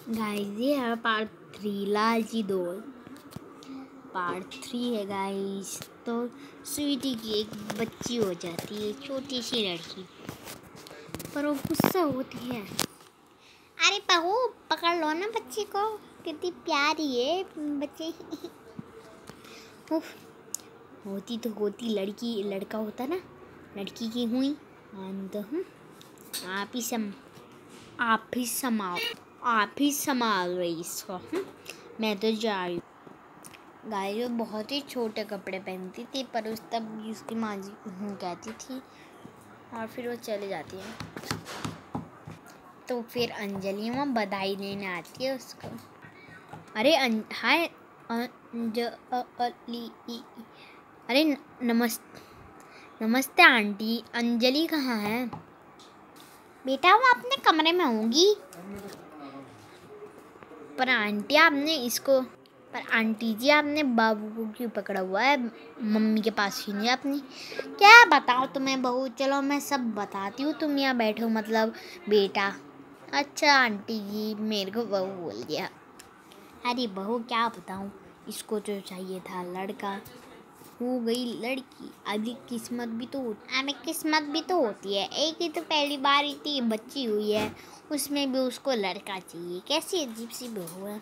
Guys ये है part 3 लालची दोस्त। पार्ट 3 है गाइस। तो स्वीटी की एक बच्ची हो जाती है, छोटी सी लड़की, पर वो गुस्सा होती है। अरे बहू पकड़ लो ना बच्ची को, कितनी प्यारी है बच्ची। होती तो होती लड़की, लड़का होता ना लड़की की हुई। आप ही संभाल रही इसको। मैं तो जा रही हूँ। गाय जो बहुत ही छोटे कपड़े पहनती थी, पर उस तब भी उसकी माँ जी कहती थी और फिर वो चले जाती है। तो फिर अंजलि वहाँ बधाई देने आती है उसको। अरे हाय अरे नमस्ते आंटी, अंजलि कहाँ है? बेटा वो अपने कमरे में होंगी। पर आंटी जी आपने बाबू को क्यों पकड़ा हुआ है? मम्मी के पास ही नहीं अपनी। क्या बताओ तुम्हें बहू, चलो मैं सब बताती हूँ, तुम यहाँ बैठो मतलब बेटा। अच्छा आंटी जी, मेरे को बहू बोल गया। अरे बहू क्या बताऊँ, इसको तो चाहिए था लड़का, हो गई लड़की। अभी किस्मत भी तो होती है। एक ही तो पहली बार इतनी बच्ची हुई है, उसमें भी उसको लड़का चाहिए। कैसी अजीब सी बहू है।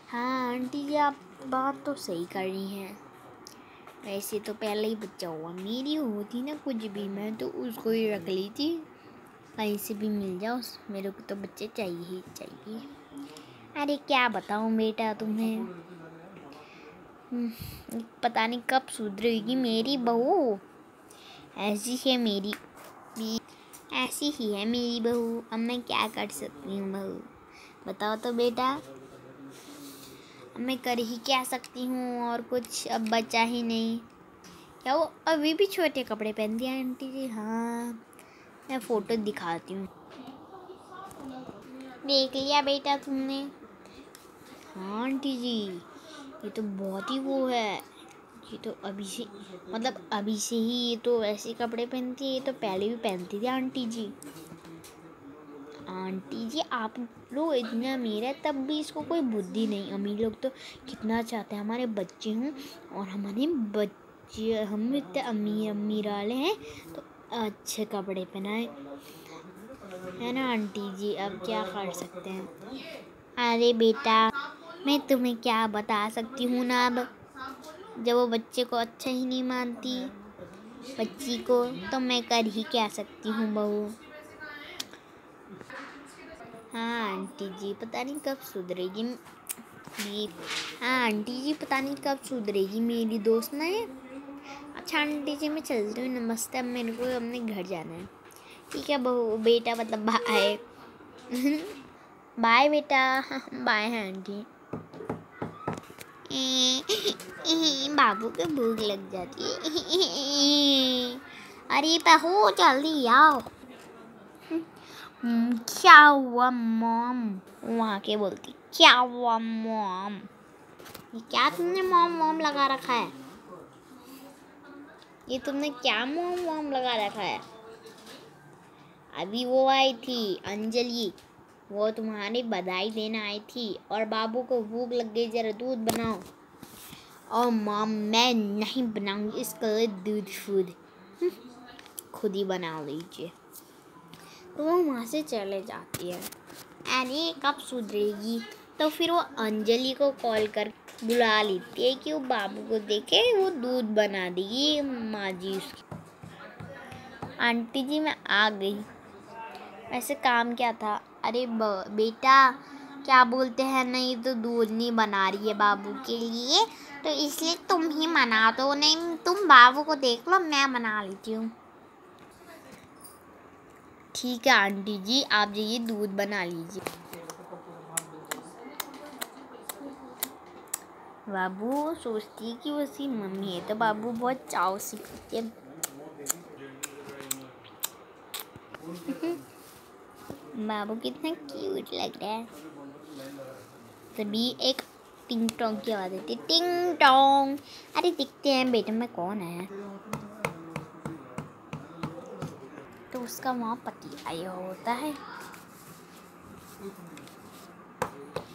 हाँ आंटी जी आप बात तो सही कर रही हैं। वैसे तो पहले ही बच्चा हुआ, मेरी होती ना कुछ भी, मैं तो उसको ही रख ली थी। कहीं से भी मिल जाओ, मेरे को तो बच्चे चाहिए ही चाहिए। अरे क्या बताऊँ बेटा तुम्हें, पता नहीं कब सुधरेगी मेरी बहू। ऐसी ही है मेरी बहू। अब मैं क्या कर सकती हूँ बहू, बताओ तो बेटा। अब मैं कर ही क्या सकती हूँ, और कुछ अब बचा ही नहीं। क्या वो अभी भी छोटे कपड़े पहनती है आंटी जी? हाँ मैं फ़ोटो दिखाती हूँ, देख लिया बेटा तुमने? हाँ आंटी जी, ये तो बहुत ही वो है। ये तो अभी से ही ये तो ऐसे कपड़े पहनती है। ये तो पहले भी पहनती थी आंटी जी। आंटी जी आप लोग इतना अमीर है तब भी इसको कोई बुद्धि नहीं। अमीर लोग तो कितना चाहते हैं हमारे बच्चे हों, और हमारे बच्चे, हम इतने अमीर वाले हैं तो अच्छे कपड़े पहनाए, है ना आंटी जी? अब क्या कर सकते हैं। अरे बेटा मैं तुम्हें क्या बता सकती हूँ ना, अब जब वो बच्चे को अच्छा ही नहीं मानती बच्ची को, तो मैं कर ही क्या सकती हूँ बहू। हाँ आंटी जी पता नहीं कब सुधरेगी हाँ आंटी जी पता नहीं कब सुधरेगी मेरी दोस्त ना ये। अच्छा आंटी जी मैं चलती हूँ, नमस्ते। अब मेरे को अपने घर जाना है। ठीक है बहू, बेटा मतलब बाय। बाय बेटा। बाय है आंटी। बाबू को भूख लग जाती है। अरे बहू जल्दी आओ। क्या हुआ मॉम? वहाँ के बोलती क्या हुआ मॉम? ये क्या तुमने मॉम मॉम लगा रखा है? ये तुमने क्या मॉम मॉम लगा रखा है? अभी वो आई थी अंजलि, वो तुम्हारी बधाई देने आई थी, और बाबू को भूख लग गई, जरा दूध बनाओ। और मॉम मैं नहीं बनाऊंगी इसके लिए दूध फूड, खुद ही बना लीजिए। तो वो वहाँ से चले जाती है। अरे कब सुधरेगी? तो फिर वो अंजलि को कॉल कर बुला लेती है कि वो बाबू को देखे, वो दूध बना देगी माँ जी उसकी। आंटी जी मैं आ गई। वैसे काम क्या था? अरे बेटा क्या बोलते हैं, नहीं तो दूध नहीं बना रही है बाबू के लिए, तो इसलिए तुम ही बना दो। नहीं तुम बाबू को देख लो, मैं बना लेती हूँ। ठीक है आंटी जी, आप जाइए दूध बना लीजिए। बाबू सोचती है कि वो उसकी मम्मी है, तो बाबू बहुत चाव से पीती है। बाबू कितना क्यूट लग रहा है। तभी एक टिंग टोंग की आवाज़ आती है, टिंग टोंग। अरे दिखते हैं बेटे में कौन है। तो उसका वहाँ पति आया होता है।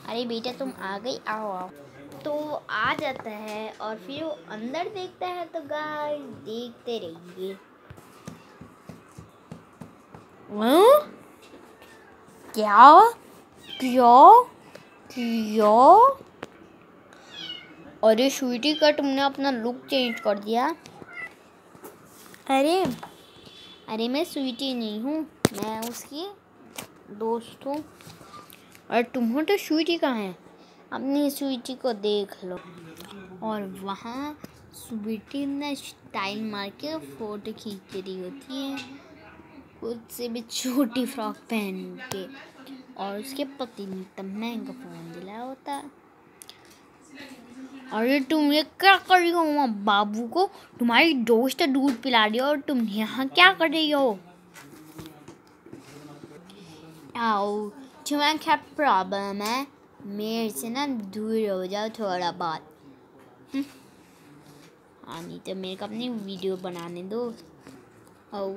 अरे बेटा तुम आ गई, आओ आओ। तो आ जाता है और फिर वो अंदर देखता है। तो गाइस देखते रहिए। क्या क्या क्या? अरे स्वीटी का तुमने अपना लुक चेंज कर दिया। अरे अरे मैं स्वीटी नहीं हूँ, मैं उसकी दोस्त हूँ। और तुम तो स्वीटी कहाँ है? अपनी स्वीटी को देख लो। और वहाँ स्वीटी ने स्टाइल मार के फोटो खींच रही होती है, खुद से भी छोटी फ्रॉक पहन के। और उसके पति ने तब महंगा फोन दिलाया होता है। अरे तुम ये क्या कर रही हो वहाँ? बाबू को तुम्हारी दोस्त दूध पिला रही हो और तुम यहाँ क्या कर रही हो? आओ, तुम्हारा क्या प्रॉब्लम है? मेरे से ना दूर हो जाओ थोड़ा बहुत। हाँ नहीं तो मेरे को अपनी वीडियो बनाने दो। आओ।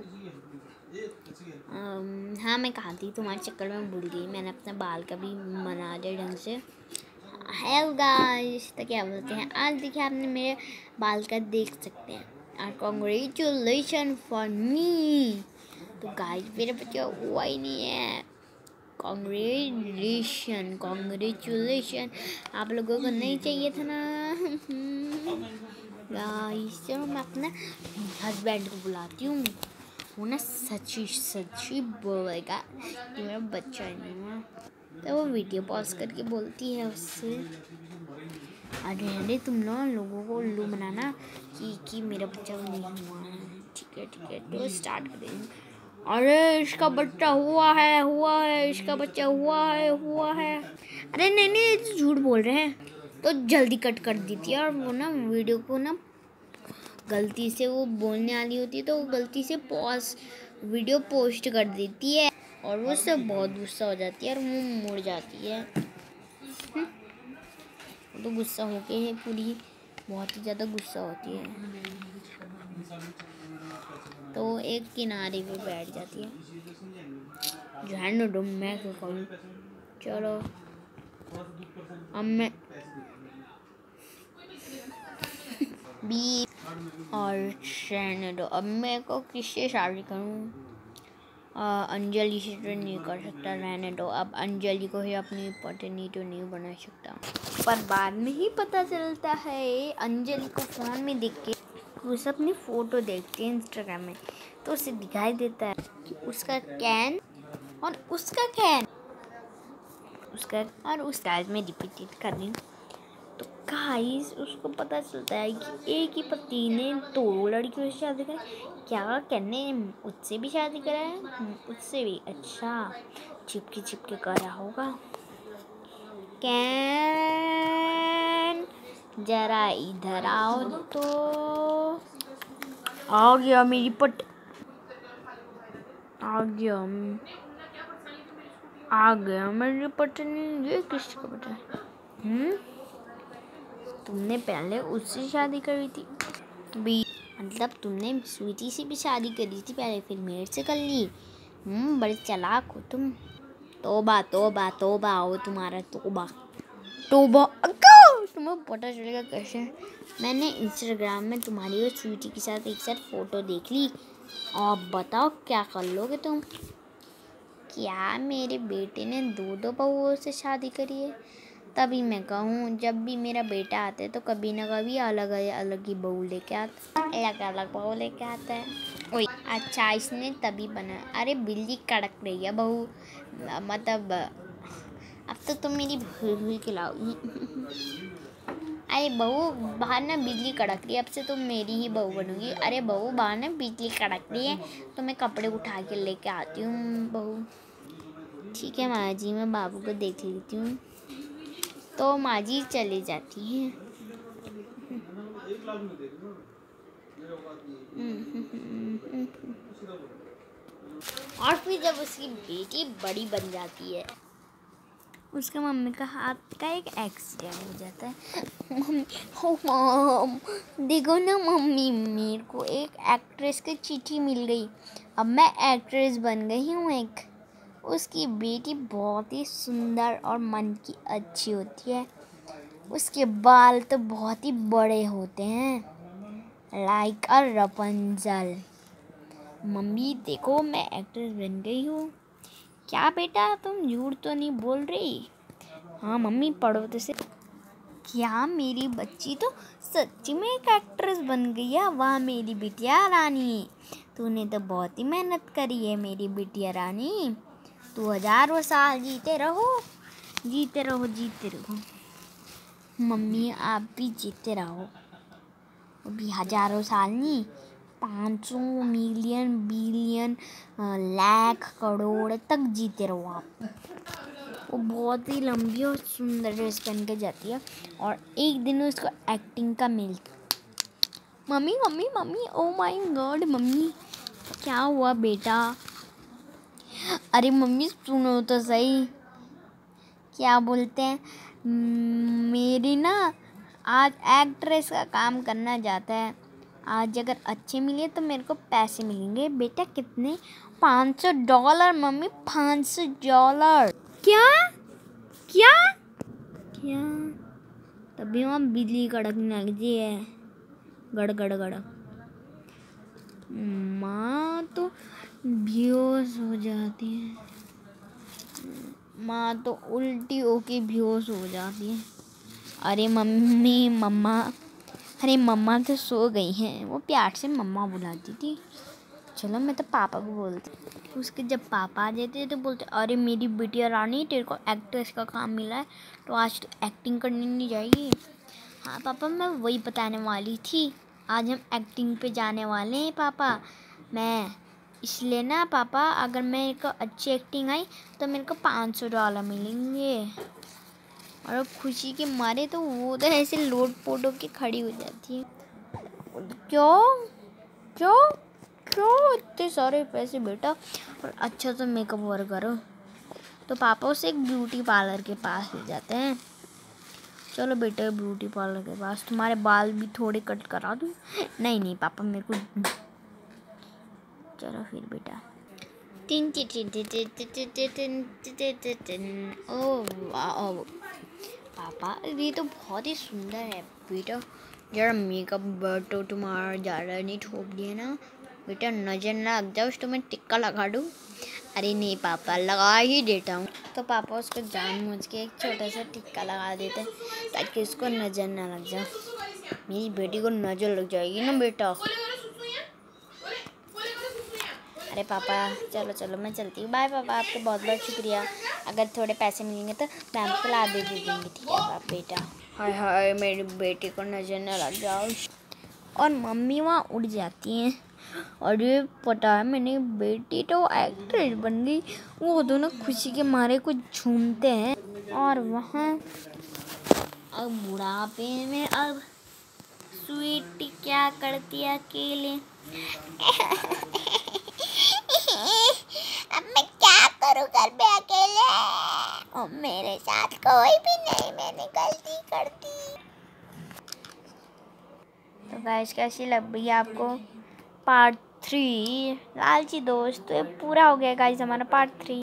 हाँ मैं कहा थी, तुम्हारे चक्कर में भूल गई। मैंने अपने बाल का भी बना दिया ढंग से। हेलो गाइस, तो क्या बोलते हैं, आज देखिए आपने मेरे बाल का देख सकते हैं। और कॉन्ग्रेचुलेशन फॉर मी। तो गाइस मेरा बच्चा हुआ ही नहीं है। कॉन्ग्रेचुलेशन आप लोगों को नहीं चाहिए था ना। गाइस चलो मैं अपने हस्बैंड को बुलाती हूँ। वो ना सच्ची बोलेगा कि मेरा बच्चा नहीं हुआ। तो वो वीडियो पॉज करके बोलती है उससे, अरे तुम लोगों को उल्लू बनाना कि मेरा बच्चा नहीं हुआ है। ठीक है तो स्टार्ट करेंगे। अरे इसका बच्चा हुआ है, इसका बच्चा हुआ है। अरे नहीं तो झूठ बोल रहे हैं। तो जल्दी कट कर देती है। और वो ना वीडियो को ना गलती से वो बोलने वाली होती है, तो वो गलती से वीडियो पोस्ट कर देती है। और वो उससे बहुत गुस्सा हो जाती है और मुंह मुड़ जाती है। वो तो गुस्सा होके है पूरी, बहुत ही ज़्यादा गुस्सा होती है। तो एक किनारे पे बैठ जाती है। जाने दो, मैं क्या कहूँ। चलो अब मैं भी और रहने दो। अब मैं को किससे शादी करूँ? अंजलि से तो नहीं कर सकता, रहने दो। अब अंजलि को ही अपनी पत्नी तो नहीं बना सकता। पर बाद में ही पता चलता है, अंजलि को फ़ोन में देख के उसे अपनी फ़ोटो देखती है इंस्टाग्राम में, तो उसे दिखाई देता है कि उसका कैन और उस टाइम में रिपीट कर रही। तो गाइस उसको पता चलता है कि एक ही पति ने 2 लड़कियों से शादी करा। क्या कहने, उससे भी शादी करा है? उससे भी? अच्छा, चिपके करा होगा। कैन जरा इधर आओ तो। आ गया मेरी आ गया मेरी पत्नी। ये किसका बेटा है? तुमने पहले उससे शादी करी थी भी? मतलब तुमने स्वीटी से भी शादी करी थी पहले, फिर मेरे से कर ली। बड़े चालाक हो तुम। तोबा हो तुम्हारा, तोबा। तुम्हें पता चलेगा कैसे? मैंने इंस्टाग्राम में तुम्हारी और स्वीटी के साथ एक साथ फ़ोटो देख ली। अब बताओ क्या कर लोगे तुम? क्या मेरे बेटे ने 2 बहुओं से शादी करी है? तभी मैं कहूँ, जब भी मेरा बेटा आता है तो कभी ना कभी अलग ही बहू लेके आता है। अलग बहू लेके आता है। ओए अच्छा, इसने तभी बना। अरे बिल्ली कड़क रही है बहू, मतलब अब तो तुम मेरी भूल खिलाओगी। अरे बहू बाहर ना बिजली कड़क रही है, अब से तुम मेरी ही बहू बनोगी। अरे बहू बाहर ना बिजली कड़क रही है, तो मैं कपड़े उठा के लेके आती हूँ बहू। ठीक है माँ जी, मैं बाबू को देख लेती हूँ। तो माँ जी चली जाती हैं। और फिर जब उसकी बेटी बड़ी बन जाती है, उसके मम्मी का हाथ का एक एक्सीडेंट हो जाता है। मम्मी, हो मम, देखो ना मम्मी, मेरे को एक एक्ट्रेस की चिट्ठी मिल गई। अब मैं एक्ट्रेस बन गई हूँ एक। उसकी बेटी बहुत ही सुंदर और मन की अच्छी होती है। उसके बाल तो बहुत ही बड़े होते हैं, लाइक अ रपुंजल। मम्मी देखो, मैं एक्ट्रेस बन गई हूँ। क्या बेटा, तुम झूठ तो नहीं बोल रही? हाँ मम्मी, पढ़ो तो से। क्या मेरी बच्ची तो सच्ची में एक एक्ट्रेस बन गई है? वाह मेरी बिटिया रानी, तूने तो बहुत ही मेहनत करी है मेरी बिटिया रानी। तू हजारों साल जीते रहो, जीते रहो, जीते रहो। मम्मी आप भी जीते रहो, अभी हजारों साल नहीं, 500 मिलियन बिलियन लाख करोड़ तक जीते रहो आप। वो बहुत ही लंबी और सुंदर ड्रेस पहन के जाती है और एक दिन उसको एक्टिंग का मिलता। Mummy mummy mummy, oh my God mummy, क्या हुआ बेटा? अरे मम्मी सुनो तो सही, क्या बोलते हैं, मेरी ना आज एक्ट्रेस का काम करना जाता है। आज अगर अच्छे मिले तो मेरे को पैसे मिलेंगे। बेटा कितने? $500 मम्मी, $500। क्या क्या क्या? तभी वहाँ बिजली कड़कने लगी है, गड़ गड़ गड़। माँ तो बेहोश हो जाती है, माँ तो उल्टी होके बेहोश हो जाती है। अरे मम्मी मम्मा, अरे मम्मा तो सो गई हैं, वो प्यार से मम्मा बुलाती थी। चलो मैं तो पापा को बोलती। उसके जब पापा आ जाते तो बोलते, अरे मेरी बिटिया रानी, तेरे को एक्ट्रेस का काम मिला है तो आज तो एक्टिंग करने नहीं जाएगी? हाँ पापा, मैं वही बताने वाली थी, आज हम एक्टिंग पे जाने वाले हैं पापा। मैं इसलिए ना पापा, अगर मेरे को अच्छी एक्टिंग आई तो मेरे को $500 मिलेंगे। और खुशी के मारे तो वो तो ऐसे लोट पोट होके खड़ी हो जाती है। क्यों क्यों क्यों इतने सारे पैसे बेटा? और अच्छा तो मेकअप वर्क करो। तो पापा उसे एक ब्यूटी पार्लर के पास ले जाते हैं। चलो बेटा ब्यूटी पार्लर के पास, तुम्हारे बाल भी थोड़े कट करा दूँ? नहीं नहीं पापा, मेरे को। चलो फिर बेटा। ओह वाह पापा, ये तो बहुत ही सुंदर है बेटा। जरा मेकअप तो तुम्हारा ज़्यादा नहीं ठोक दिया ना बेटा, नज़र ना लग जाओ, तो मैं टिक्का लगा दूँ। अरे नहीं पापा, लगा ही देता हूँ। तो पापा उसको जानबूझ के एक छोटा सा टिक्का लगा देते हैं ताकि उसको नज़र ना लग जाए। मेरी बेटी को नज़र लग जाएगी ना बेटा। अरे पापा चलो चलो, मैं चलती हूँ, बाय पापा, आपका बहुत बहुत शुक्रिया। अगर थोड़े पैसे मिलेंगे तो मैं आपको ला दे देंगे, ठीक है बाप बेटा। हाय हाय, मेरी बेटी को नज़र न लग जाओ। और मम्मी वहाँ उड़ जाती हैं। और ये पता है, मैंने बेटी तो एक्ट्रेस बन गई। वो दोनों खुशी के मारे कुछ झूमते हैं। और वहाँ अब बुढ़ापे में अब स्वीटी क्या करती है अकेले? अब मैं क्या करूँ घर पे अकेले, और मेरे साथ कोई भी नहीं, मैंने गलती कर दी। तो गाइस कैसी लग रही है आपको पार्ट 3 लालची दोस्त? तो पूरा हो गया गाइस हमारा पार्ट 3।